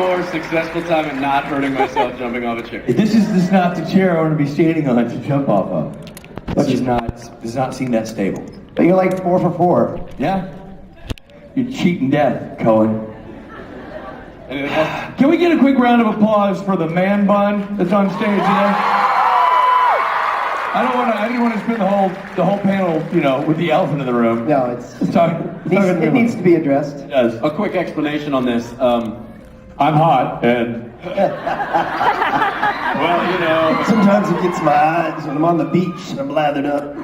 more successful time at not hurting myself jumping off a chair. This is not the chair I want to be standing on to jump off of. This does not seem that stable. But you're like 4 for 4. Yeah? You're cheating death, Cohen. Anything else? Can we get a quick round of applause for the man bun that's on stage today? I didn't want to spend the whole panel, with the elephant in the room. No, it needs to be addressed. It does. A quick explanation on this. I'm hot, and well, Sometimes it gets my eyes when I'm on the beach and I'm lathered up.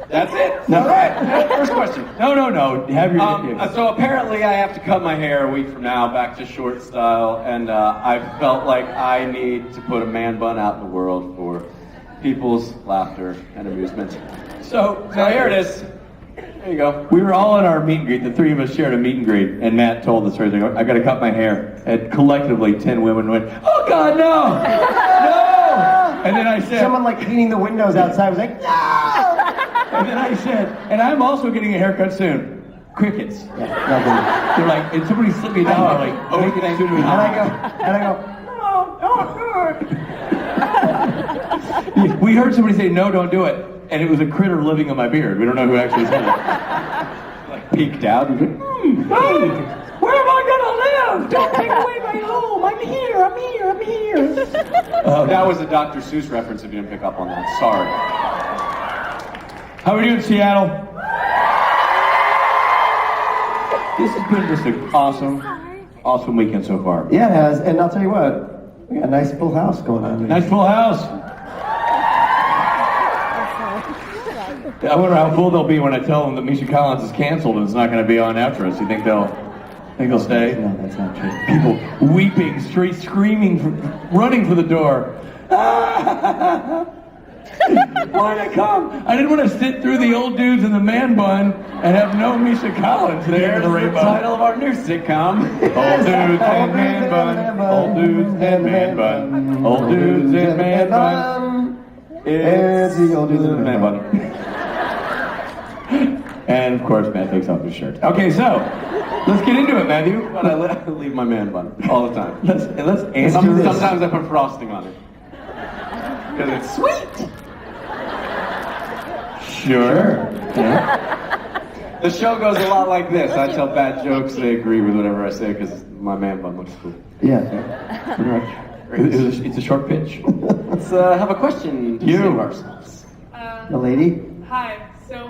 that's it. No. All right. First question. No. Have your So apparently I have to cut my hair a week from now back to short style, and I felt like I need to put a man bun out in the world for people's laughter and amusement. So here it is. There you go. We were all in our meet and greet. The three of us shared a meet and greet, and Matt told us, I got to cut my hair. And collectively, 10 women went, "Oh God, no! No!" And then I said, Someone like cleaning the windows outside was like, "No!" and then I said, "And I'm also getting a haircut soon." Crickets. Yeah, nothing. They're like, and somebody slipped me down. I'm like, "Oh, thank you." And I go, "No, good." We heard somebody say, "No, don't do it," and it was a critter living in my beard. We don't know who actually said it. Like peeked out and said, "Hey, where am I gonna live? Don't take away my home. I'm here. That was a Dr. Seuss reference if you didn't pick up on that. Sorry. How are we doing, Seattle? This has been just an awesome weekend so far. Yeah, it has. And I'll tell you what, we got a nice full house going on. Nice full house. I wonder how full they'll be when I tell them that Misha Collins is canceled and it's not going to be on after us. You think they'll stay? No, that's not true. People weeping, screaming, running for the door. Why'd I come? I didn't want to sit through the old dudes in the man bun and have no Misha Collins there. There's the title of our new sitcom. Old dudes and man bun. Old dudes and man bun. Old dudes and man bun. It's the old dudes and man bun. And of course, Matt takes off his shirt. Okay, so let's get into it, Matthew. But I leave my man bun all the time. Let's answer this. Sometimes I put frosting on it. Because it's sweet. Sure. Yeah. The show goes a lot like this. I tell bad jokes, they agree with whatever I say because my man bun looks cool. Yeah. Pretty much. It's a short pitch. Let's have a question to save ourselves. The lady? Hi. So,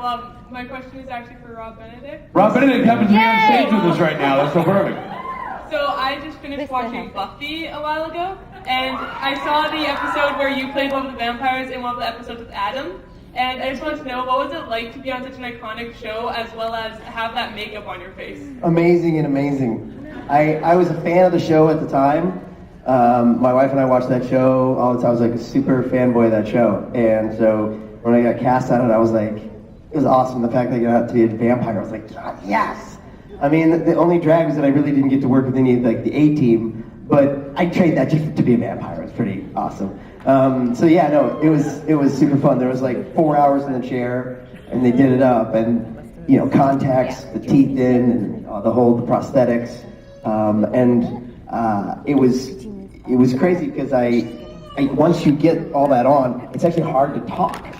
my question is actually for Rob Benedict. Rob Benedict happens to be on stage with us right now. That's so perfect. So, I just finished watching Buffy a while ago, and I saw the episode where you played one of the vampires in one of the episodes with Adam. And I just wanted to know, what was it like to be on such an iconic show as well as have that makeup on your face? Amazing. I was a fan of the show at the time. My wife and I watched that show all the time. I was like a super fanboy of that show. And so when I got cast on it, I was like, it was awesome. The fact that I got to be a vampire, I was like, God, yes! I mean, the only drag was that I really didn't get to work with any of like the A-team, but I'd trade that just to be a vampire. It was pretty awesome. So yeah, no, it was super fun. There was like 4 hours in the chair, and they did it up, and contacts, the teeth in, and the prosthetics, and it was crazy because I once you get all that on, it's actually hard to talk.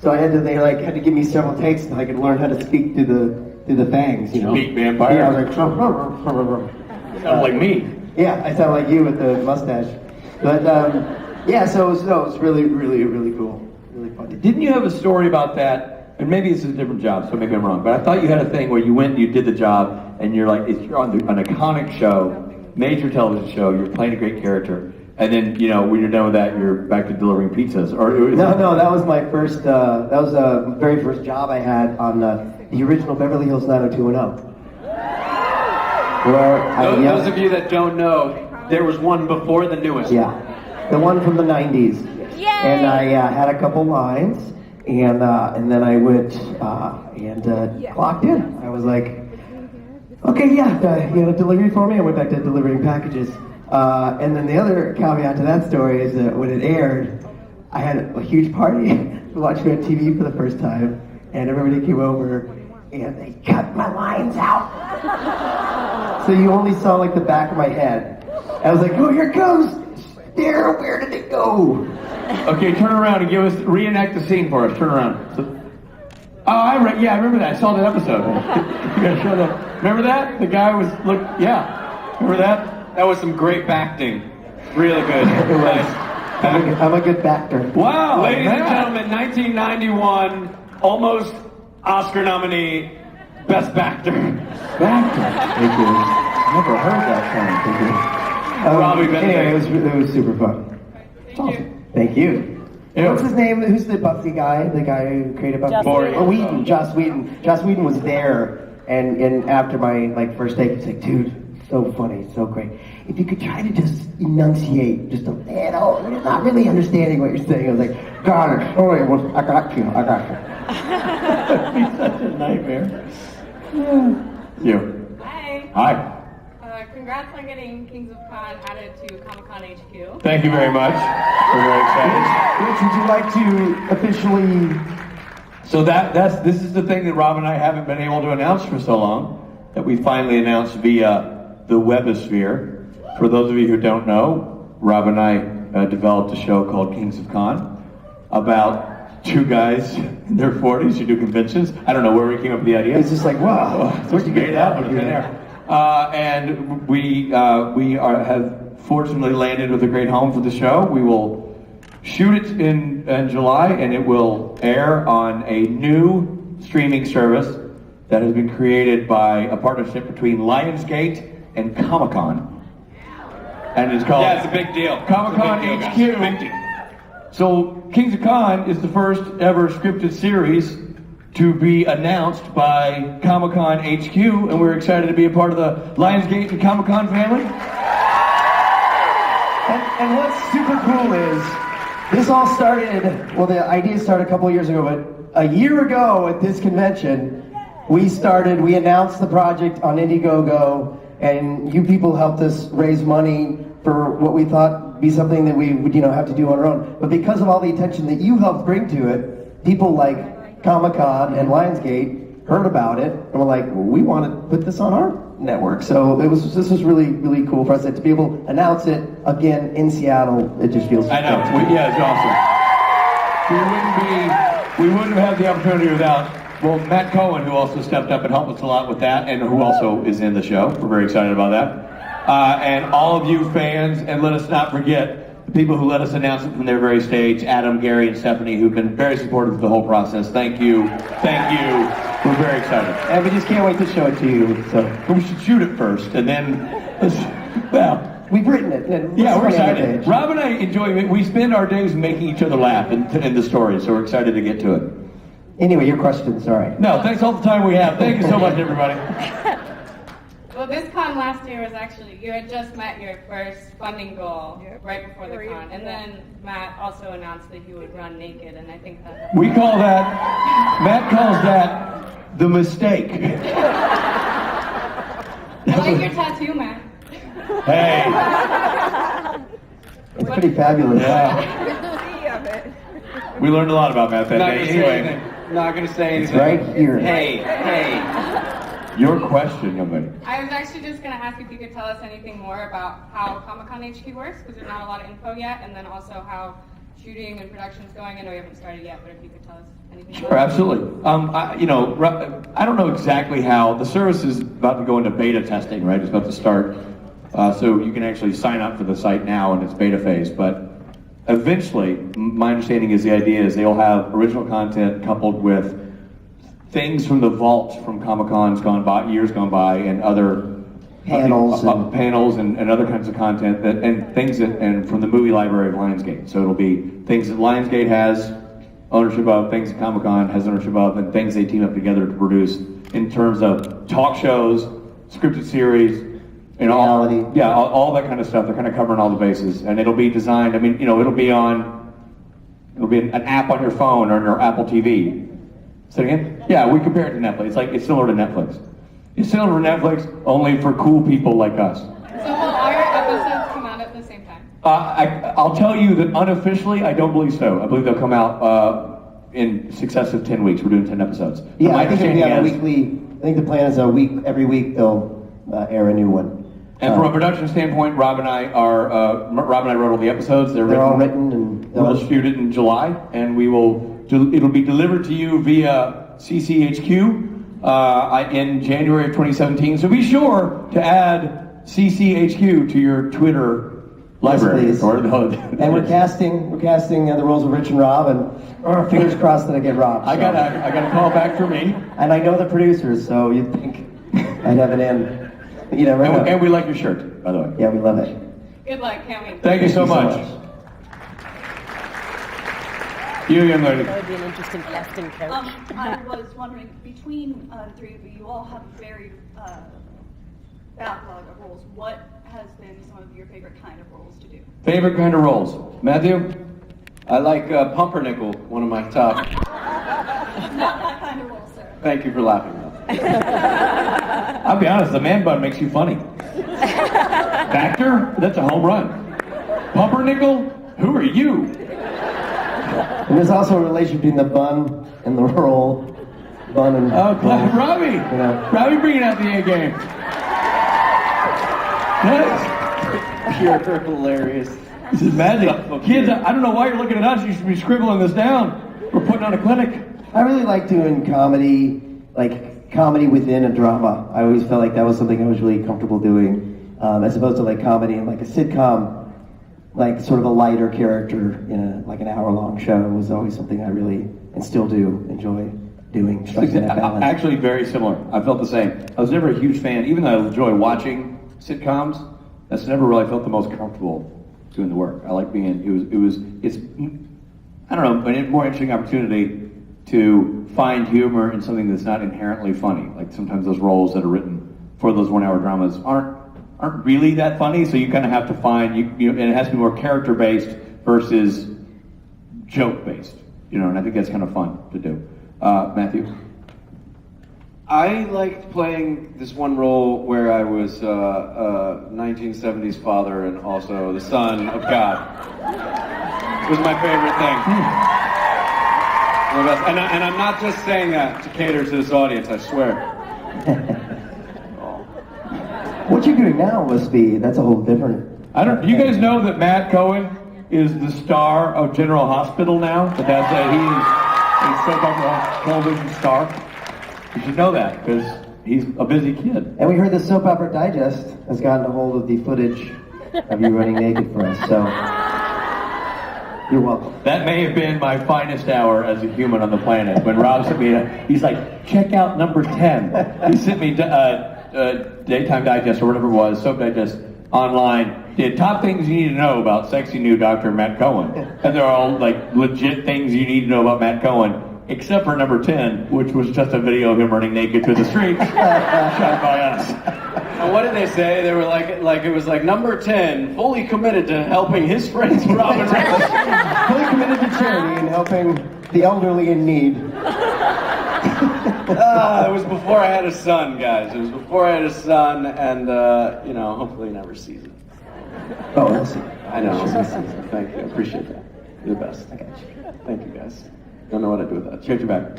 So they had to give me several takes so I could learn how to speak through the fangs. Speak vampire. Yeah, I was like, Sounds like me. yeah, I sound like you with the mustache. But yeah, so it was really, really, really cool, really fun. Didn't you have a story about that? And maybe this is a different job, so maybe I'm wrong. But I thought you had a thing where you went and you did the job, and you're like, you're on an iconic show, major television show. You're playing a great character. And then, when you're done with that, you're back to delivering pizzas. No, that was my first, that was the very first job I had on the original Beverly Hills 90210. Those of you that don't know, there was one before the newest. Yeah, the one from the 90s. Yay! And I had a couple lines, and then I went and clocked in. I was like, okay, yeah, you had a delivery for me? I went back to delivering packages. And then the other caveat to that story is that when it aired, I had a huge party to watch me on TV for the first time, and everybody came over, and they cut my lines out. So you only saw like the back of my head. I was like, oh, here it comes. There, where did it go? Okay, turn around and reenact the scene for us. Turn around. I remember that. I saw that episode. You gotta show that. Remember that? The guy was, remember that? That was some great acting. Really good. It was. I'm a good backer. Wow. Ladies and man. gentlemen, 1991, almost Oscar nominee, Best Actor. Thank you. Never heard that term. Robbie Benedict. Anyway, it was super fun. Thank you. Thank you. Yeah. What's his name? Who's the Buffy guy? The guy who created Buffy? Joss Whedon. Oh, Whedon. Joss Whedon. Joss Whedon was there, and after my first take, he's like, dude, so funny, so great. If you could try to just enunciate just a little, you're not really understanding what you're saying. I was like, got it. Oh wait, well, I got you. That'd be such a nightmare. You. Hi. Hi. Congrats on getting Kings of Con added to Comic-Con HQ. Thank you very much. We're very excited. Rich, would you like to officially? So this is the thing that Rob and I haven't been able to announce for so long, that we finally announced via the Webosphere. For those of you who don't know, Rob and I developed a show called Kings of Con about two guys in their 40s who do conventions. I don't know where we came up with the idea. It's just like, wow, where'd you get that? out of thin air? And we have fortunately landed with a great home for the show. We will shoot it in July, and it will air on a new streaming service that has been created by a partnership between Lionsgate and Comic-Con. And it's called Yeah, it's a big deal. Comic-Con It's a HQ. big deal, guys. Big deal. So Kings of Con is the first ever scripted series to be announced by Comic-Con HQ, and we're excited to be a part of the Lionsgate and Comic-Con family. And what's super cool is, this all started, well, the idea started a couple of years ago, but a year ago at this convention, we announced the project on Indiegogo, and you people helped us raise money for what we thought would be something that we would, have to do on our own. But because of all the attention that you helped bring to it, people like Comic-Con and Lionsgate heard about it, and were like, well, we want to put this on our network. So this was really, really cool for us to be able to announce it again in Seattle. It just feels I know. It's awesome. We wouldn't have had the opportunity without, Matt Cohen, who also stepped up and helped us a lot with that, and who also is in the show. We're very excited about that. And all of you fans, and let us not forget the people who let us announce it from their very stage, Adam, Gary, and Stephanie, who've been very supportive of the whole process. Thank you. Thank you. We're very excited. And we just can't wait to show it to you. So But we should shoot it first, and then, we've written it. And yeah, we're it's on the excited. page. Rob and I enjoy it. We spend our days making each other laugh in the story, so we're excited to get to it. Anyway, your question, sorry. No, thanks all the time we have. Thank you so much, everybody. Well, this con last year was actually, you had just met your first funding goal right before the con. And then Matt also announced that he would run naked, and I think that... We call that, Matt calls that the mistake. I like your tattoo, Matt. Hey, It's pretty fabulous. yeah. We learned a lot about Matt that Not day. gonna say Anyway, anything. Not gonna say It's anything. right here. Hey. your question, young lady. I was actually just going to ask if you could tell us anything more about how Comic-Con HQ works, because there's not a lot of info yet, and then also how shooting and production's going. I know we haven't started yet, but if you could tell us anything Sure, about it. absolutely. I don't know exactly how. The service is about to go into beta testing, right? It's about to start. So you can actually sign up for the site now in its beta phase. But eventually, my understanding is the idea is they'll have original content coupled with things from the vault from Comic-Cons years gone by, and other Panels panels and other kinds of content and from the movie library of Lionsgate. So it'll be things that Lionsgate has ownership of, things that Comic-Con has ownership of, and things they team up together to produce in terms of talk shows, scripted series, and Reality. all that kind of stuff. They're kind of covering all the bases, and it'll be designed. It'll be an app on your phone or on your Apple TV. Say it again? Yeah, we compare it to Netflix. It's similar to Netflix. It's similar to Netflix, only for cool people like us. So will all your episodes come out at the same time? I'll tell you that unofficially, I don't believe so. I believe they'll come out in successive 10 weeks. We're doing 10 episodes. Yeah, My I think it'll be on a understanding is- weekly. I think the plan is every week air a new one. And from a production standpoint, Rob and I wrote all the episodes. They're all written and we'll shoot it in July, and it'll be delivered to you via CCHQ in January of 2017. So be sure to add CCHQ to your Twitter library. Yes, please. And we're casting the roles of Rich and Rob, and fingers crossed that I get Rob. I got a call back from me. And I know the producers, so you'd think I'd have an in. You never know. And we like your shirt, by the way. Yeah, we love it. Good luck, can't wait. Thank you so much. You, young lady. That would be an interesting casting couch. I was wondering, between the three of you, you all have a very backlog of roles. What has been some of your favorite kind of roles to do? Favorite kind of roles? Matthew? I like Pumpernickel, one of my top. Not that kind of role, sir. Thank you for laughing, though. I'll be honest, the man bun makes you funny. Factor? That's a home run. Pumpernickel? Who are you? And there's also a relation between the bun and the roll. Bun and Robbie! You know. Robbie bringing out the A game. Nice. Pure hilarious. This is magic. Kids, I don't know why you're looking at us. You should be scribbling this down. We're putting on a clinic. I really like doing comedy, like comedy within a drama. I always felt like that was something I was really comfortable doing, as opposed to like comedy in like a sitcom, like sort of a lighter character in like an hour-long show was always something I really, and still do, enjoy doing. Striking that balance. Actually, very similar. I felt the same. I was never a huge fan, even though I enjoy watching sitcoms. That's never really felt the most comfortable doing the work. I like being. It's I don't know, a more interesting opportunity to find humor in something that's not inherently funny. Like sometimes those roles that are written for those one-hour dramas aren't really that funny. So you kind of have to find and it has to be more character-based versus joke-based. And I think that's kind of fun to do. Matthew. I liked playing this one role where I was a 1970s father and also the son of God. It was my favorite thing. And I'm not just saying that to cater to this audience, I swear. What you're doing now that's a whole different... Do you guys know that Matt Cohen is the star of General Hospital now? That he's a soap opera television star? You should know that, because he's a busy kid. And we heard the Soap Opera Digest has gotten a hold of the footage of you running naked for us, so you're welcome. That may have been my finest hour as a human on the planet. When Rob sent me, he's like, check out number 10. He sent me Daytime Digest, or whatever it was, Soap Digest, online. Did top things you need to know about sexy new Dr. Matt Cohen. And they're all like legit things you need to know about Matt Cohen. Except for number 10, which was just a video of him running naked through the streets, shot by us. And what did they say? They were like it was like number 10, fully committed to helping his friends Rob and Rich. Fully committed to charity and helping the elderly in need. It was before I had a son, guys. It was before I had a son, and hopefully he never sees it. Oh, we'll see. I know. Thank you. I appreciate that. You're the best. I got you. Thank you, guys. Don't know what to do with that. Change your back.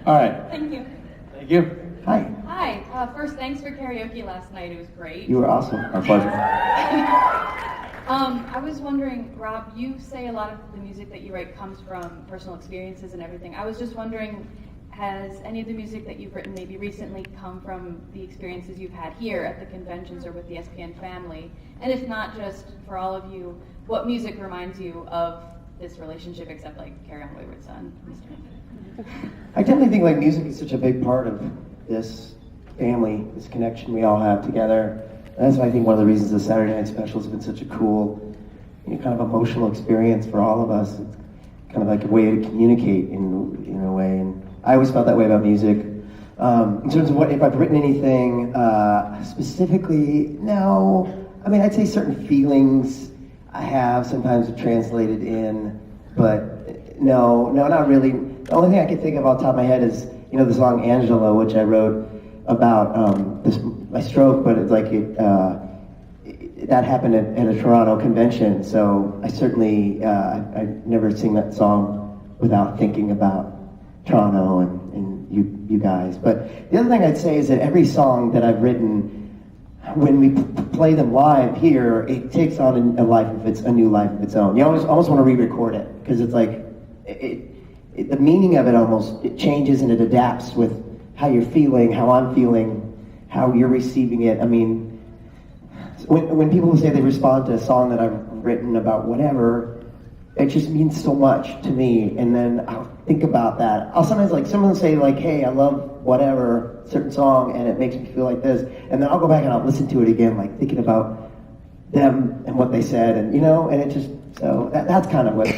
All right. Thank you. Thank you. Hi. Hi. First, thanks for karaoke last night. It was great. You were awesome. Our pleasure. I was wondering, Rob, you say a lot of the music that you write comes from personal experiences and everything. I was just wondering, has any of the music that you've written maybe recently come from the experiences you've had here at the conventions or with the SPN family? And if not, just for all of you, what music reminds you of this relationship, except like Carry On Wayward Son? I definitely think like music is such a big part of this family, this connection we all have together. And that's why I think one of the reasons the Saturday Night Special has been such a cool, kind of emotional experience for all of us. It's kind of like a way to communicate in a way. And I always felt that way about music. In terms of if I've written anything specifically, no. I mean, I'd say certain feelings I have sometimes translated in, but no, not really. The only thing I can think of off the top of my head is, the song Angela, which I wrote about my stroke, but it's like that happened at a Toronto convention, so I certainly, I never sing that song without thinking about Toronto and you guys. But the other thing I'd say is that every song that I've written, when we play them live here, it takes on a new life of its own. You almost want to re-record it because it's like the meaning of it it changes and it adapts with how you're feeling, how I'm feeling, how you're receiving it. I mean, when people say they respond to a song that I've written about whatever, it just means so much to me. And then I'll think about that. I'll sometimes someone will say hey, I love whatever certain song and it makes me feel like this, and then I'll go back and I'll listen to it again, thinking about them and what they said, and and it just that's kind of what's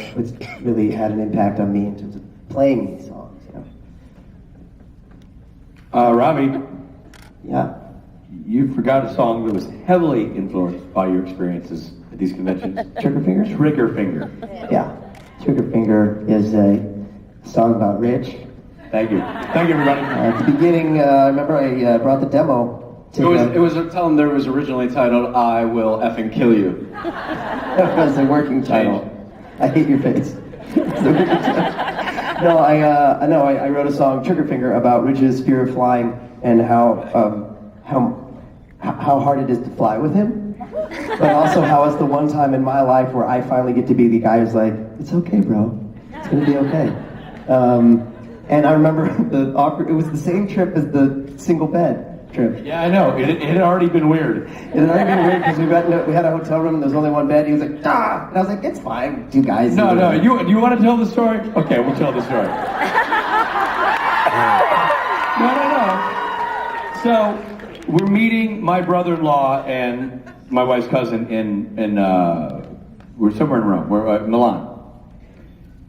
really had an impact on me in terms of playing these songs. Robbie, Yeah. you forgot a song that was heavily influenced by your experiences at these conventions. Trigger Finger? Trigger Finger. Yeah. Trigger Finger is a song about Rich. Thank you. Thank you, everybody. At the beginning, I remember I brought the demo. It was tell them there was originally titled "I Will Effing Kill You." That was the working title. I hate your face. No, I wrote a song, Trigger Finger, about Rich's fear of flying and how hard it is to fly with him, but also how it's the one time in my life where I finally get to be the guy who's like, it's okay, bro, it's gonna be okay. And I remember it was the same trip as the single bed trip. Yeah, I know. It had already been weird. It had already been weird because we had a hotel room and there was only one bed. He was like, ah! And I was like, it's fine, two guys. No, you want to tell the story? Okay, we'll tell the story. No. So, we're meeting my brother-in-law and my wife's cousin in we're somewhere in Rome. We're Milan.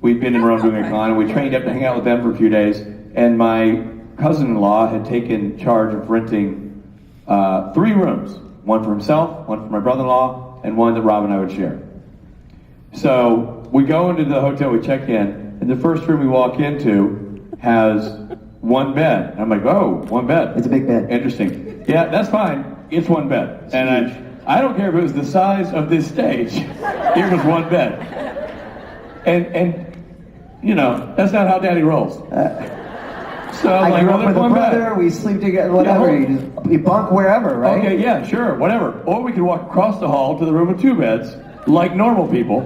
We've been in Rome doing a con, and we trained up to hang out with them for a few days. And my cousin-in-law had taken charge of renting 3 rooms. One for himself, one for my brother-in-law, and one that Rob and I would share. So we go into the hotel, we check in, and the first room we walk into has 1 bed. And I'm like, oh, 1 bed. It's a big bed. Interesting. Yeah, that's fine. It's 1 bed. And I don't care if it was the size of this stage. It was 1 bed. And that's not how Daddy rolls. So I'm I grew up with a one brother, bed. we sleep together, whatever. Yeah, You bunk wherever, right? Okay, yeah, sure, whatever. Or we could walk across the hall to the room with 2 beds, like normal people.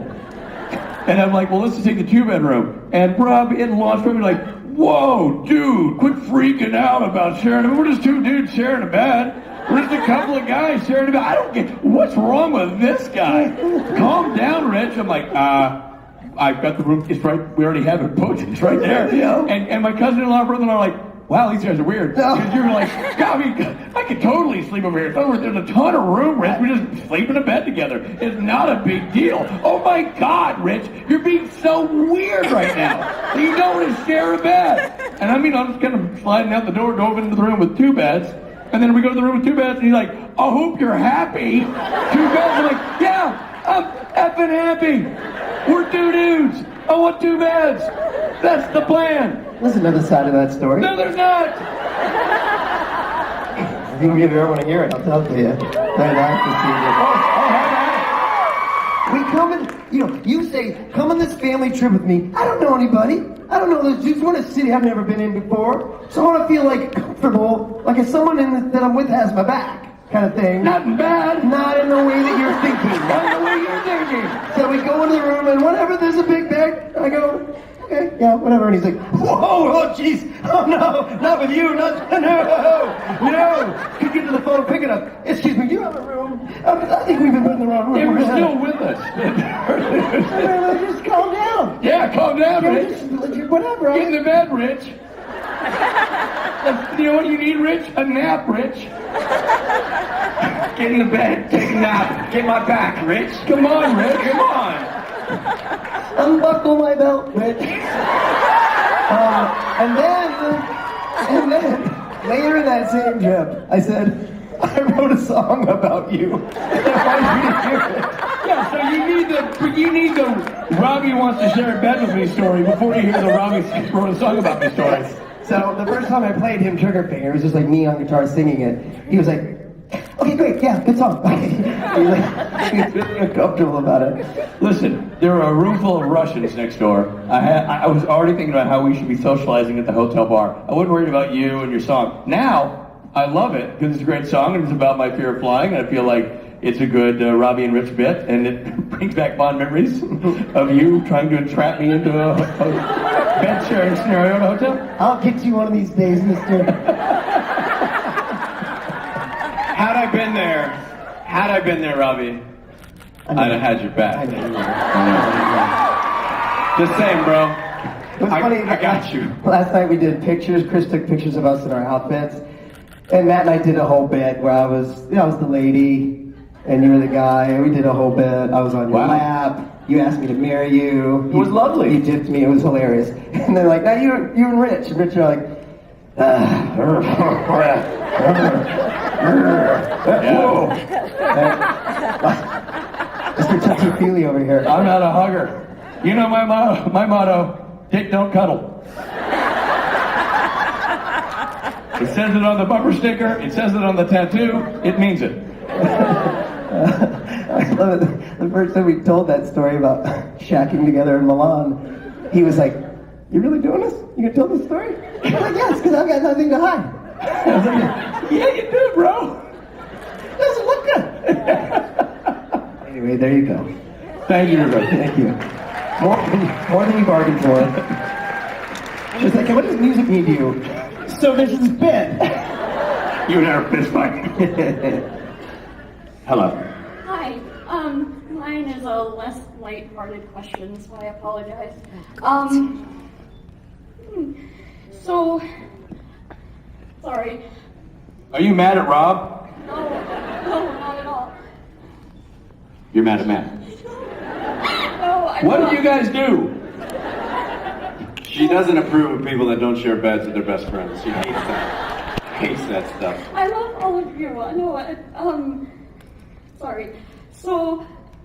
And I'm like, well, let's just take the 2-bedroom. And Rob, in the launch room, like, whoa, dude, quit freaking out about sharing a bed. We're just 2 dudes sharing a bed. We're just a couple of guys sharing a bed. I don't get, what's wrong with this guy? Calm down, Rich. I'm like, I've got the room, it's right, we already have it booked, it's right there. Yeah. And my cousin-in-law and brother-in-law are like, wow, these guys are weird. Because you're like, I could totally sleep over here. There's a ton of room, Rich. We just sleep in a bed together. It's not a big deal. Oh my God, Rich, you're being so weird right now. You don't want to share a bed. And I'm just kind of sliding out the door, dove into the room with 2 beds. And then we go to the room with 2 beds, and he's like, I hope you're happy. 2 beds. I'm like, yeah, I'm effing happy. We're 2 dudes. I want 2 beds. That's the plan. There's another side of that story. No, there's not. If you ever want to hear it, I'll tell it to you. Very nice to see you. We come in, you say, come on this family trip with me. I don't know anybody. I don't know those dudes. We're in a city I've never been in before. So I want to feel comfortable, like if someone that I'm with has my back. Kind of thing. Nothing bad. Not in the way that you're thinking. Not in the way you're thinking. So we go into the room and whatever, there's a big bag. I go, okay, yeah, whatever. And he's like, whoa, oh jeez, oh no, not with you, no. Could get to the phone, pick it up. Excuse me, you have a room? I think we've been in the wrong room. They were still with us. Just calm down. Yeah, calm down, Rich. Whatever. Get in the bed, Rich. You know what you need, Rich? A nap, Rich. Get in the bed, take a nap. Get my back, Rich. Come on, Rich, come on. Unbuckle my belt, Rich. And then, later in that same trip, I said, I wrote a song about you. I want you to hear it. Yeah, so you need the Robbie wants to share a bed with me story before you hear the Robbie wrote a song about me story. So the first time I played him Trigger Finger, it was just like me on guitar singing it. He was like, okay, great, yeah, good song. He was really uncomfortable about it. Listen, there are a room full of Russians next door. I was already thinking about how we should be socializing at the hotel bar. I wasn't worried about you and your song. Now, I love it because it's a great song and it's about my fear of flying. And I feel like it's a good Robbie and Rich bit, and it brings back fond memories of you trying to entrap me into a bed sharing scenario in a hotel. I'll get you one of these days, mister. Had I been there, Robbie, I'd have had your back. Just saying, bro. It was funny. I got you. Last night we did pictures. Chris took pictures of us in our outfits, and Matt and I did a whole bit where I was the lady, and you were the guy. And we did a whole bit. I was on your lap. You asked me to marry you. It was lovely. You dipped me. It was hilarious. And they're like, "Now you and Rich." And Rich are like, Mr. Touchy-feely over here. I'm not a hugger. You know my motto, dick don't cuddle. It says it on the bumper sticker, it says it on the tattoo, it means it. I love it. The first time we told that story about shacking together in Milan, he was like, "You really doing this? You gonna tell this story?" I'm like, "Yes, because I've got nothing to hide." I was like, Yeah, you do, bro. "Doesn't look good." Anyway, there you go. Thank you, everybody. Thank you. More than we bargained for. She's like, "Hey, what does music mean to you?" So this is bit. You and I are fist fight. Hello. Hi. Mine is a less light-hearted question, so I apologize. So, sorry. Are you mad at Rob? No, not at all. You're mad at Matt. No, I'm What not. did you guys do? She doesn't approve of people that don't share beds with their best friends. She hates that. Hates that stuff. I love all of you. I know it. Sorry. So,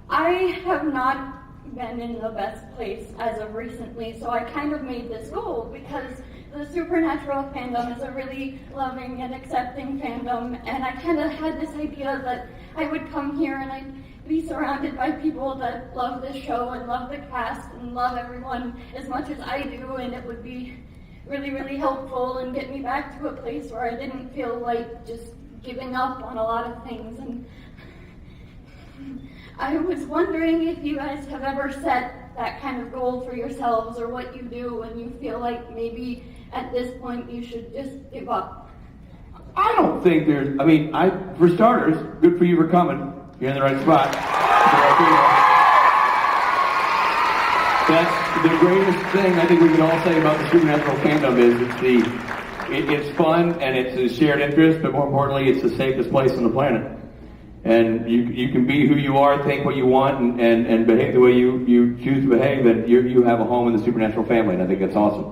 I have not been in the best place as of recently, so I kind of made this goal because the Supernatural fandom is a really loving and accepting fandom, and I kind of had this idea that I would come here and I'd be surrounded by people that love this show and love the cast and love everyone as much as I do, and it would be really, really helpful and get me back to a place where I didn't feel like just giving up on a lot of things. And I was wondering if you guys have ever set that kind of goal for yourselves, or what you do when you feel like maybe at this point you should just give up. I don't think there's, for starters, good for you for coming. You're in the right spot. That's the greatest thing I think we can all say about the Supernatural fandom is it's fun and it's a shared interest, but more importantly, it's the safest place on the planet. And you can be who you are, think what you want, and behave the way you choose to behave, and you have a home in the Supernatural family, and I think that's awesome.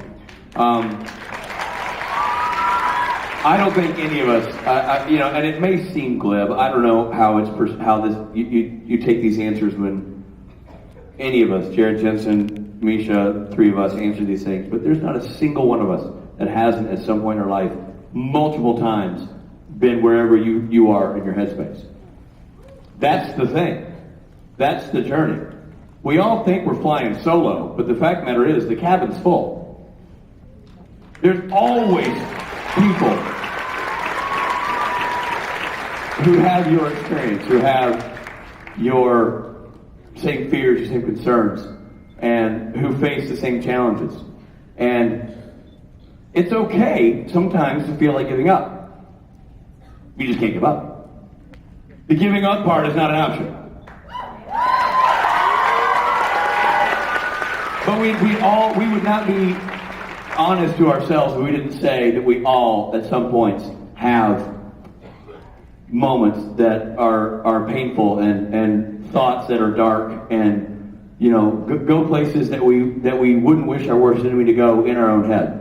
I don't think any of us, and it may seem glib. I don't know how you take these answers when any of us, Jared, Jensen, Misha, three of us answer these things. But there's not a single one of us that hasn't, at some point in our life, multiple times, been wherever you are in your headspace. That's the thing. That's the journey. We all think we're flying solo, but the fact of the matter is the cabin's full. There's always people who have your experience, who have your same fears, your same concerns, and who face the same challenges. And it's okay sometimes to feel like giving up. You just can't give up. The giving up part is not an option. But we would not be honest to ourselves if we didn't say that we all, at some points, have moments that are painful and thoughts that are dark and go places that we wouldn't wish our worst enemy to go in our own head.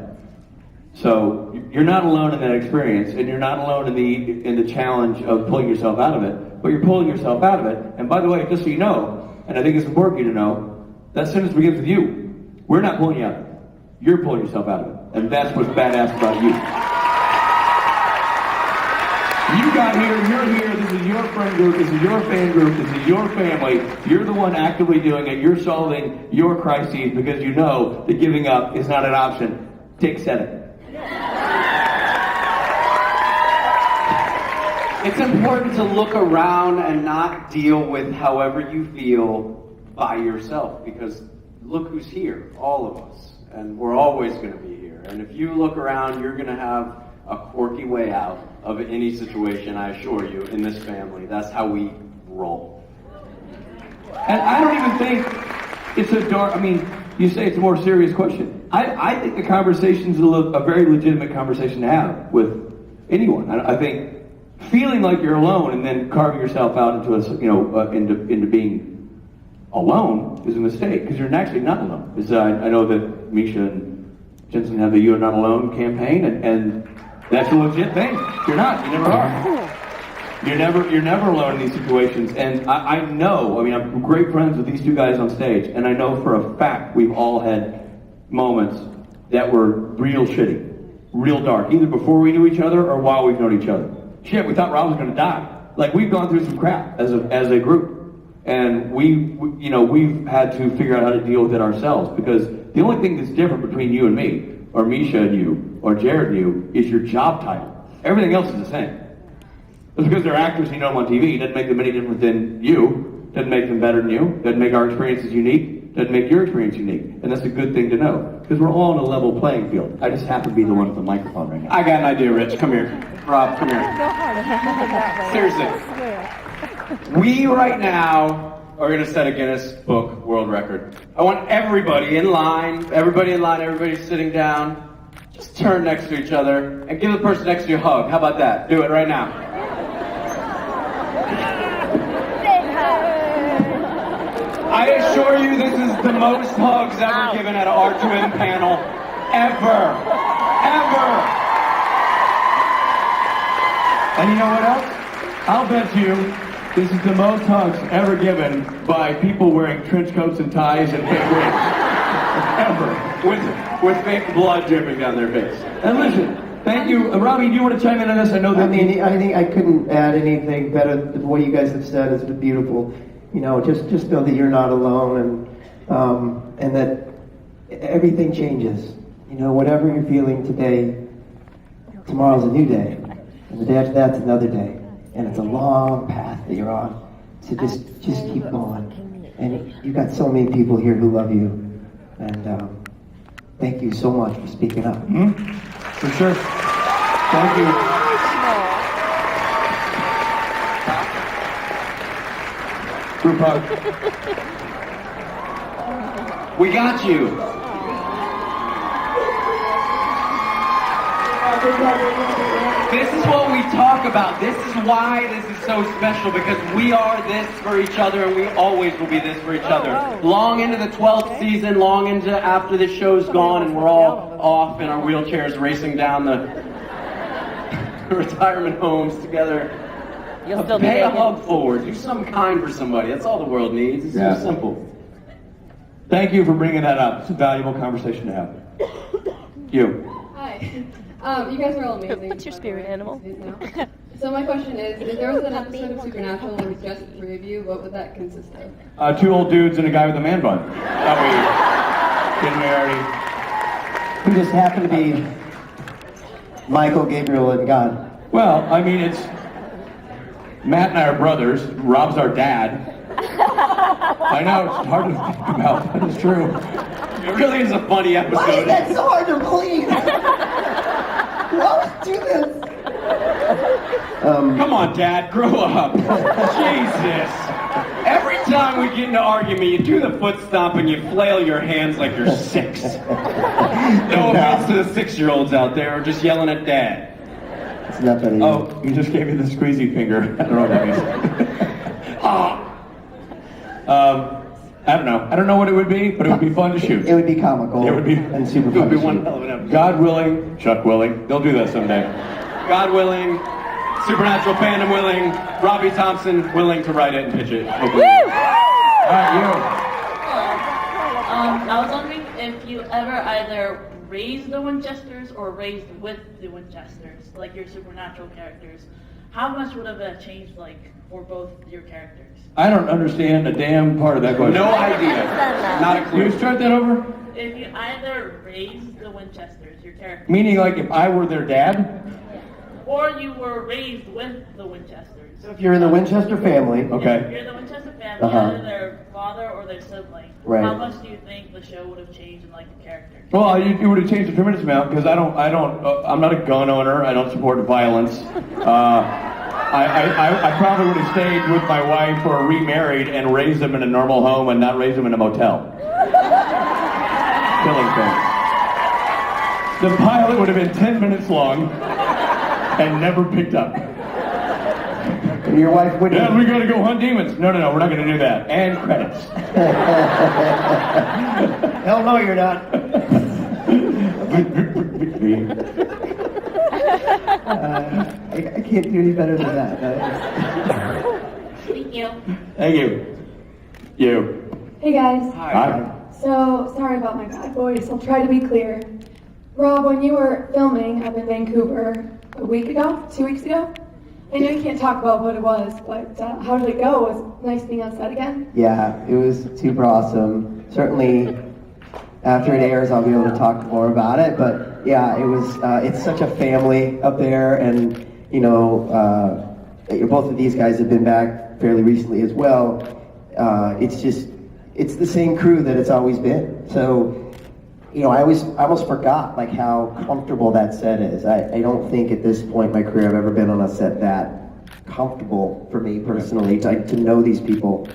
So you're not alone in that experience, and you're not alone in the challenge of pulling yourself out of it, but you're pulling yourself out of it. And by the way, just so you know, and I think it's important for you to know, that sentence begins with you. We're not pulling you out of it. You're pulling yourself out of it. And that's what's badass about you. You got here, you're here, this is your friend group, this is your fan group, this is your family. You're the one actively doing it. You're solving your crises because you know that giving up is not an option. Dick said it. It's important to look around and not deal with however you feel by yourself, because look who's here, all of us, and we're always going to be here. And if you look around, you're going to have a quirky way out of any situation, I assure you, in this family. That's how we roll. And I don't even think it's a dark, I mean, you say it's a more serious question. I think the conversation's a very legitimate conversation to have with anyone. I think feeling like you're alone and then carving yourself out into into being alone is a mistake, because you're actually not alone. Because I know that Misha and Jensen have the "You're Not Alone" campaign, and that's a legit thing. You're not. You never are. You're never alone in these situations. And I know. I mean, I'm great friends with these two guys on stage, and I know for a fact we've all had moments that were real shitty, real dark, either before we knew each other or while we've known each other. Shit, we thought Rob was going to die. Like, we've gone through some crap as a group. And we've had to figure out how to deal with it ourselves, because the only thing that's different between you and me, or Misha and you, or Jared and you, is your job title. Everything else is the same. Just because they're actors and you know them on TV doesn't make them any different than you, doesn't make them better than you, doesn't make our experiences unique, doesn't make your experience unique. And that's a good thing to know, because we're all on a level playing field. I just happen to be the one with the microphone right now. I got an idea, Rich. Come here. Rob, come here. Seriously. We right now are going to set a Guinness Book World Record. I want everybody in line, everybody sitting down, just turn next to each other and give the person next to you a hug. How about that? Do it right now. I assure you this is the most hugs ever given at an R2M panel. Ever. Ever. And you know what else? I'll bet you this is the most hugs ever given by people wearing trench coats and ties and fake wigs. Ever. With fake blood dripping down their face. And listen, thank you. Robbie, do you want to chime in on this? I know that... I think I couldn't add anything better. What you guys have said has been beautiful. You know, just know that you're not alone, and that everything changes. You know, whatever you're feeling today, tomorrow's a new day, and the day after that's another day, and it's a long path that you're on. So just keep going. And you've got so many people here who love you, and thank you so much for speaking up. Mm-hmm. For sure. Thank you. Group hug. We got you. This is what we talk about. This is why this is so special, because we are this for each other, and we always will be this for each other. Long into the 12th season, long into after this show's gone and we're all off in our wheelchairs racing down the retirement homes together. Pay a hug forward. Do something kind for somebody. That's all the world needs. It's so simple. Thank you for bringing that up. It's a valuable conversation to have. You. Hi. You guys are all amazing. What's your spirit animal? So my question is, if there was an episode of Supernatural and it was just the three of you, what would that consist of? Two old dudes and a guy with a man bun. That we didn't we already? Who just happened to be Michael, Gabriel, and God. Well, I mean, it's Matt and I are brothers. Rob's our dad. I know, it's hard to think about, but it's true. It really is a funny episode. Why is that so hard to believe? Why would you do this? Come on, Dad, grow up. Jesus. Every time we get into argument, you do the foot stomp and you flail your hands like you're 6. No offense to the 6-year-olds out there who are just yelling at Dad. It's not that easy. Oh, you just gave me the squeezy finger. I don't know what that means. I don't know. I don't know what it would be, but it would be fun to shoot. It would be comical. It would be and super It would fun. be to one shoot. hell of an episode. God willing, Chuck willing. They'll do that someday. God willing, Supernatural fandom willing, Robbie Thompson willing to write it and pitch it. All right, I was wondering if you ever either raised the Winchesters or raised with the Winchesters, like your Supernatural characters. How much would have that changed, like, for both your characters? I don't understand a damn part of that question. No idea. Not a Can clue. you start that over? If you either raised the Winchesters, your characters, Meaning, like, if I were their dad? or you were raised with the Winchesters. So if you're in the Winchester family, Okay. If you're the Winchester family, Uh-huh. either their father or their sibling, Right. how much do you think the show would have changed in like the character? Well, you would have changed a tremendous amount because I'm not a gun owner. I don't support violence. I probably would have stayed with my wife or remarried and raised them in a normal home and not raised them in a motel. Killing things. The pilot would have been 10 minutes long and never picked up. and your wife wouldn't. Yeah, we gotta go hunt demons. No, we're not gonna do that. And credits. Hell no, you're not. I can't do any better than that. Thank you. Thank you. You. Hey guys. Hi. So, sorry about my bad voice. I'll try to be clear. Rob, when you were filming up in Vancouver a week ago, 2 weeks ago, I know you can't talk about what it was, but how did it go? Was it nice being on set again? Yeah, it was super awesome. Certainly, after it airs, I'll be able to talk more about it. But yeah, it was. It's such a family up there, and you know, both of these guys have been back fairly recently as well. It's the same crew that it's always been. So, you know, I almost forgot like how comfortable that set is. I don't think at this point in my career I've ever been on a set that comfortable for me personally to know these people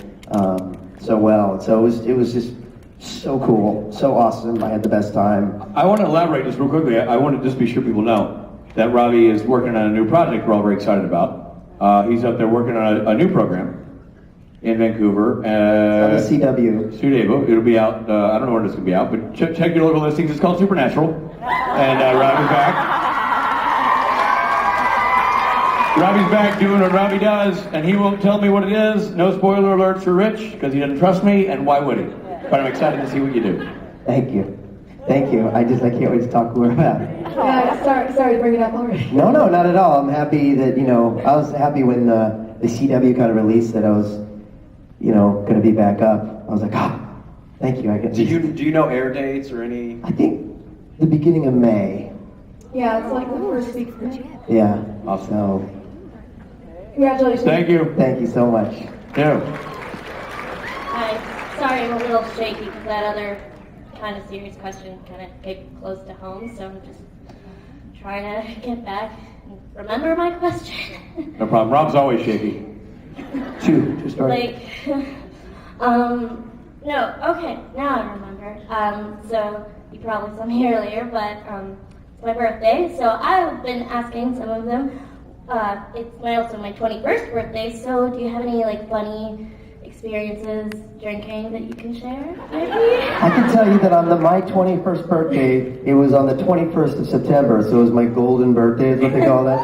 so well. So it was just so cool, so awesome. I had the best time. I want to elaborate just real quickly. I want to just be sure people know that Robbie is working on a new project we're all very excited about. He's up there working on a new program in Vancouver. On the CW. CW. It'll be out, I don't know when it's going to be out, but check your local listings. It's called Supernatural. And Robbie's back. Robbie's back doing what Robbie does, and he won't tell me what it is. No spoiler alerts for Rich, because he doesn't trust me, and why would he? But I'm excited to see what you do. Thank you. Thank you. I can't wait to talk more about it. Yeah, sorry to bring it up already. No, not at all. I'm happy that, you know, I was happy when the CW kind of released that I was, you know, going to be back up. I was like, thank you. Do you know air dates or any? I think the beginning of May. Yeah, it's like the first week of May. Yeah. Awesome. So, Congratulations. Thank you. thank you so much. Yeah. Hi. Sorry, I'm a little shaky because that other kind of serious question kind of hit close to home, so I'm just trying to get back and remember my question. No problem. Rob's always shaky. True story. Like, no, okay, now I remember. So you probably saw me earlier, but it's my birthday, so I've been asking some of them. It's also my 21st birthday, so do you have any like funny experiences drinking that you can share, maybe? I can tell you that on my 21st birthday, it was on the 21st of September, so it was my golden birthday, is what they call that.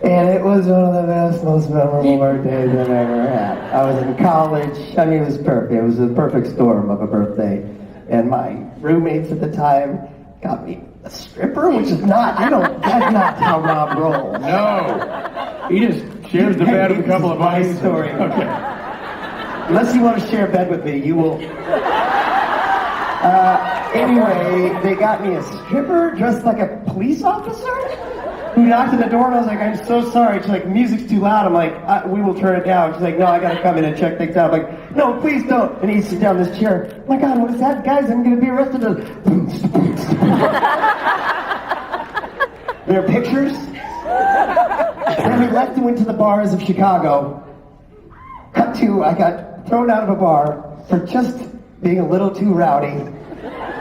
And it was one of the best, most memorable birthdays I've ever had. I was in college. I mean, it was perfect. It was a perfect storm of a birthday. And my roommates at the time got me a stripper, which is not, that's not how Rob rolls. No. He just shares the bed with a couple of my buddies. story. Okay. Unless you want to share a bed with me, you will. Anyway, they got me a stripper dressed like a police officer who knocked on the door, and I was like, I'm so sorry. She's like, music's too loud. I'm like, we will turn it down. She's like, no, I gotta come in and check things out. I'm like, no, please don't. And he sits down in this chair. Oh my God, what is that? Guys, I'm gonna be arrested. There are pictures. And we left and went to the bars of Chicago. Cut to, I got thrown out of a bar for just being a little too rowdy.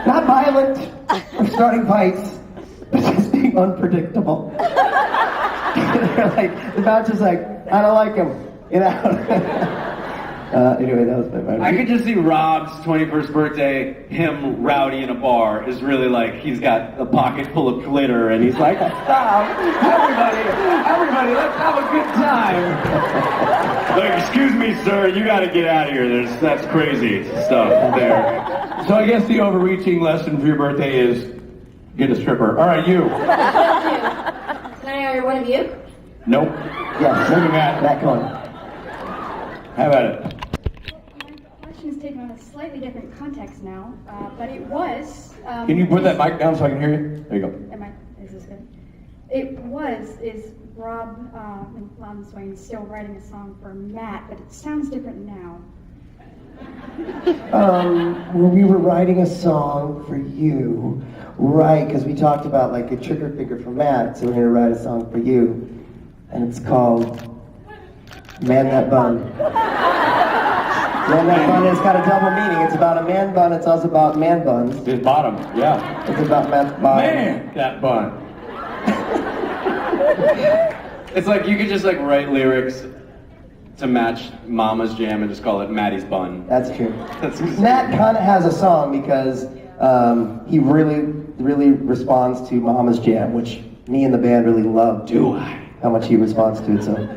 Not violent or starting fights, but just being unpredictable. They're like, the bouncer's like, I don't like him. Get out. Anyway, that was my birthday. I could just see Rob's 21st birthday, him rowdy in a bar, is really like he's got a pocket full of glitter and he's like, stop, everybody, let's have a good time. Like, excuse me, sir, you gotta get out of here. That's crazy stuff there. So I guess the overreaching lesson for your birthday is get a stripper. All right, you. Can I order one of you? Nope. Yes, Look at that. that one. Have at it. My question is taken on a slightly different context now, but it was. Can you put that mic down so I can hear you? There you go. Is this good? Is Rob and Mom Swain still writing a song for Matt, but it sounds different now. Well, we were writing a song for you, right? Because we talked about like a trigger finger for Matt, so we're gonna write a song for you, and it's called "Man That Bun." Man That Bun has got a double meaning. It's about a man bun. It's also about man buns. His bottom, yeah. It's about Matt's bottom. Man, that bun. It's like you could just like write lyrics to match Mama's Jam and just call it Maddie's Bun. That's true. That's Matt kind of has a song because he really responds to Mama's Jam, which me and the band really love. Do I? How much he responds to it. So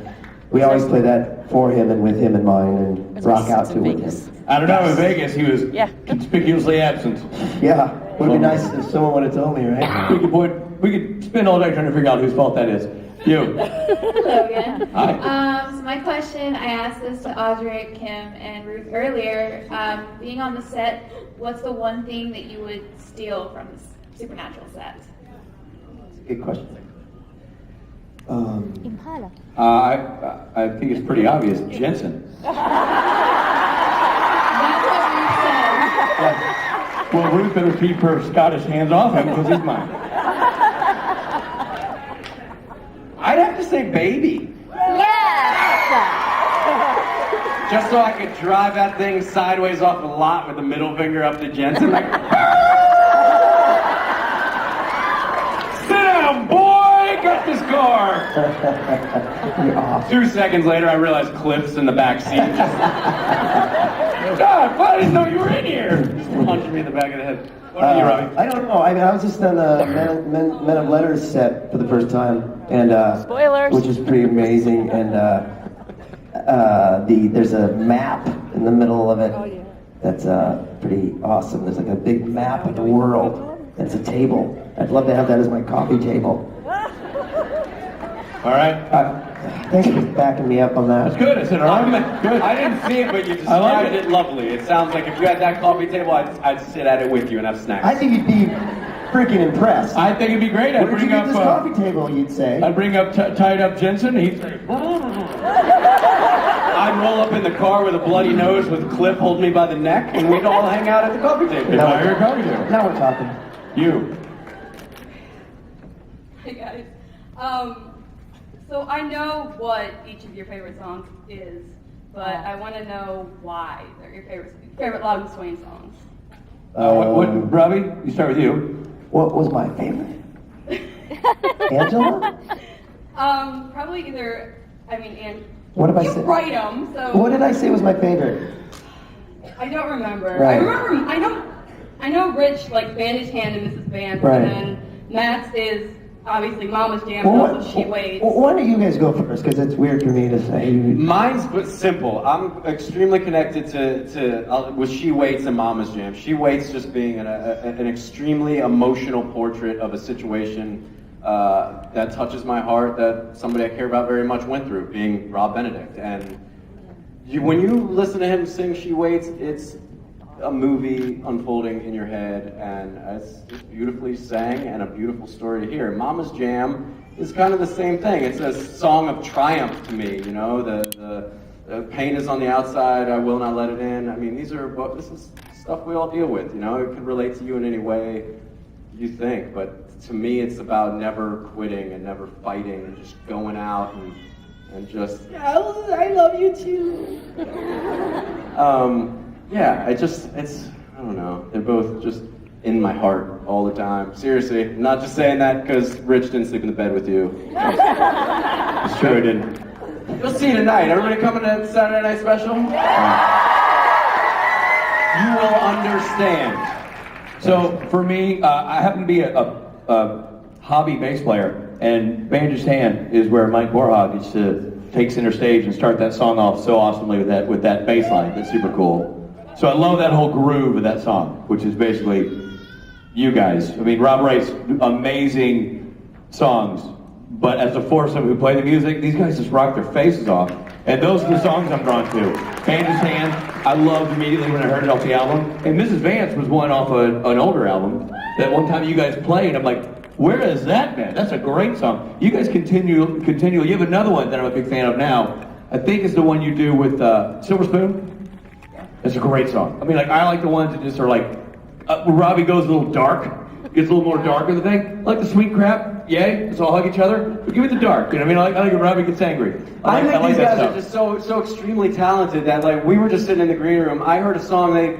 we always play that for him and with him in mind and rock out to it with him. I don't know, in Vegas he was conspicuously absent. Yeah, would be nice if someone would have told me, right? We could spend all day trying to figure out whose fault that is. You. Hello again. Hi. So my question, I asked this to Audrey, Kim, and Ruth earlier. Being on the set, what's the one thing that you would steal from the Supernatural set? That's a good question. Impala. I think it's pretty obvious. Jensen. That's what Ruth said. Well, Ruth better keep her Scottish hands off him because he's mine. I'd have to say baby. Just so I could drive that thing sideways off the lot with the middle finger up to Jensen. Like, sit down, boy! Got this car! 2 seconds later, I realized Cliff's in the back seat. God, I didn't know you were in here! Just punching me in the back of the head. What are you, Robbie? I don't know. I mean, I was just on the Men of Letters set for the first time, and Spoilers. which is pretty amazing. And there's a map in the middle of it. Oh, yeah. That's pretty awesome. There's like a big map of the world. That's a table. I'd love to have that as my coffee table. All right. Thanks for backing me up on that. That's good. I said, all right. Good. I didn't see it, but you I like described it lovely. It sounds like if you had that coffee table, I'd sit at it with you and have snacks. I think you'd be freaking impressed. I think it'd be great. Where did you get this coffee table, you'd say? I'd bring up tied up Jensen. He'd say, I'd roll up in the car with a bloody nose with Cliff holding me by the neck, and we'd all hang out at the coffee table. admire your coffee table. Now we're talking. You. Hey guys. So I know what each of your favorite songs is, but I want to know why they're your favorite Loudon Swain songs. What, Robbie? You start with you. What was my favorite? Angela? Probably either. And What did I you say? write them, so. What did I say was my favorite? I don't remember. Right. I know Rich like Bandage Hand and Mrs. Vance, Right. and then Matt's is obviously Mama's Jam, Well, and also She Waits. Why don't you guys go first? Because it's weird for me to say. Mine's but simple. I'm extremely connected to with She Waits and Mama's Jam. She Waits just being an extremely emotional portrait of a situation that touches my heart, that somebody I care about very much went through, being Rob Benedict. And when you listen to him sing She Waits, it's a movie unfolding in your head, and it's just beautifully sang and a beautiful story to hear. Mama's Jam is kind of the same thing. It's a song of triumph to me, you know, the pain is on the outside, I will not let it in. I mean, this is stuff we all deal with, you know, it could relate to you in any way you think, but to me it's about never quitting and never fighting and just going out and just, I love you too. Yeah, I don't know, they're both just in my heart all the time. Seriously, I'm not just saying that because Rich didn't sleep in the bed with you. It's true, I didn't. You'll see tonight. Everybody coming to Saturday Night Special? You will understand. So for me, I happen to be a hobby bass player, and Bandaged Hand is where Mike Borhog used to take center stage and start that song off so awesomely with that bass line. That's super cool. So I love that whole groove of that song, which is basically you guys. I mean, Rob writes amazing songs, but as a foursome who play the music, these guys just rock their faces off. And those are the songs I'm drawn to. Bandaged Hand, I loved immediately when I heard it off the album. And Mrs. Vance was one off an older album that one time you guys played. I'm like, Where is that man? That's a great song. You guys continue. You have another one that I'm a big fan of now. I think it's the one you do with Silver Spoon. It's a great song. I mean, like I like the ones that just are like, where Robbie goes a little dark, gets a little more dark in the thing. I like the sweet crap, yay, let's all hug each other. But give it the dark. You know what I mean? I like when Robbie gets angry. I think these that guys stuff. are just so extremely talented that like we were just sitting in the green room. I heard a song they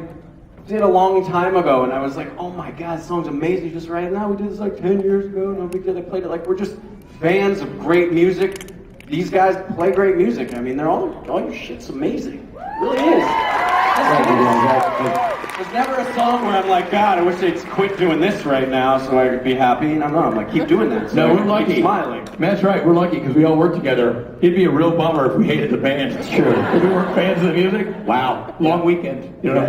did a long time ago, and I was like, oh my god, this song's amazing. You just write it now. We did this like 10 years ago. No big deal. They played it. Like we're just fans of great music. These guys play great music. I mean, all your shit's amazing. It really is. There's never a song where I'm like, God, I wish they'd quit doing this right now so I could be happy. And I'm like, keep doing that. So No, I we're can lucky. Keep smiling. That's right, we're lucky because we all work together. It'd be a real bummer if we hated the band. It's true. If we weren't fans of the music, wow, long weekend. You know.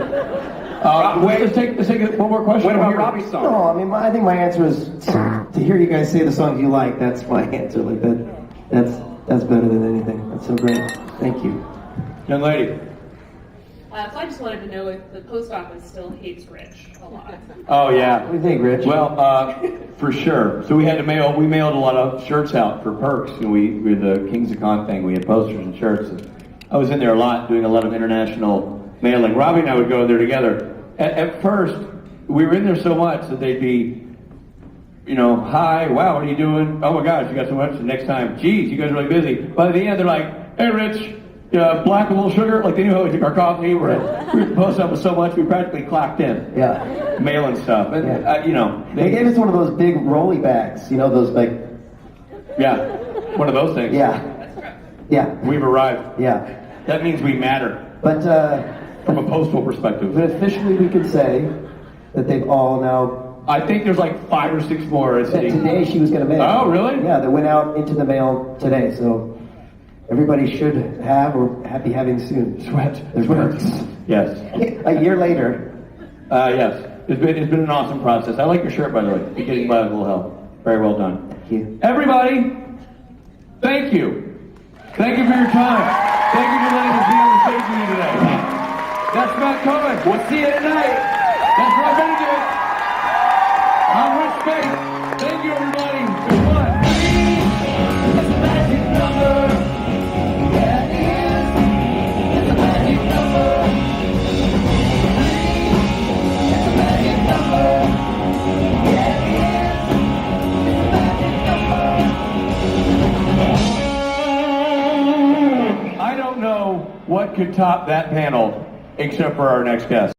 Let's take one more question. What about Robbie's song? No, I mean, I think my answer is to hear you guys say the songs you like. That's my answer. Like that's better than anything. That's so great. Thank you. Young lady. So I just wanted to know if the post office still hates Rich a lot. Oh yeah. What do you think, Rich? Well, for sure. So we had to mail. We mailed a lot of shirts out for perks. And we the Kings of Con thing. We had posters and shirts. And I was in there a lot, doing a lot of international mailing. Robbie and I would go there together. At first, we were in there so much that they'd be, you know, hi, wow, what are you doing? Oh my gosh, you got so much. The next time, geez, you guys are really busy. By the end, they're like, hey, Rich. Black and little sugar, like they knew how we took our coffee. We were at the post office so much we practically clocked in. Yeah. Mailing stuff. And, Yeah. you know. They gave us one of those big rolly bags. You know, those like. Yeah. One of those things. Yeah. Yeah. We've arrived. Yeah. That means we matter. But from a postal perspective. But officially, we can say that they've all now. I think there's like 5 or 6 more. That today she was going to mail. Oh, really? Yeah, they went out into the mail today. So. Everybody should have or be having soon. Sweat. There's works. Yes. A year later. Yes. It's been an awesome process. I like your shirt, by the way. You're getting by with a little help. Very well done. Thank you. Everybody, thank you. Thank you for your time. Thank you for letting us be on the stage with you today. That's Matt Cohen. We'll see you tonight. That's Rob Benedict. I'm Rich Faith. Thank you, everybody. Good fun. It's a magic number. I don't know what could top that panel except for our next guest.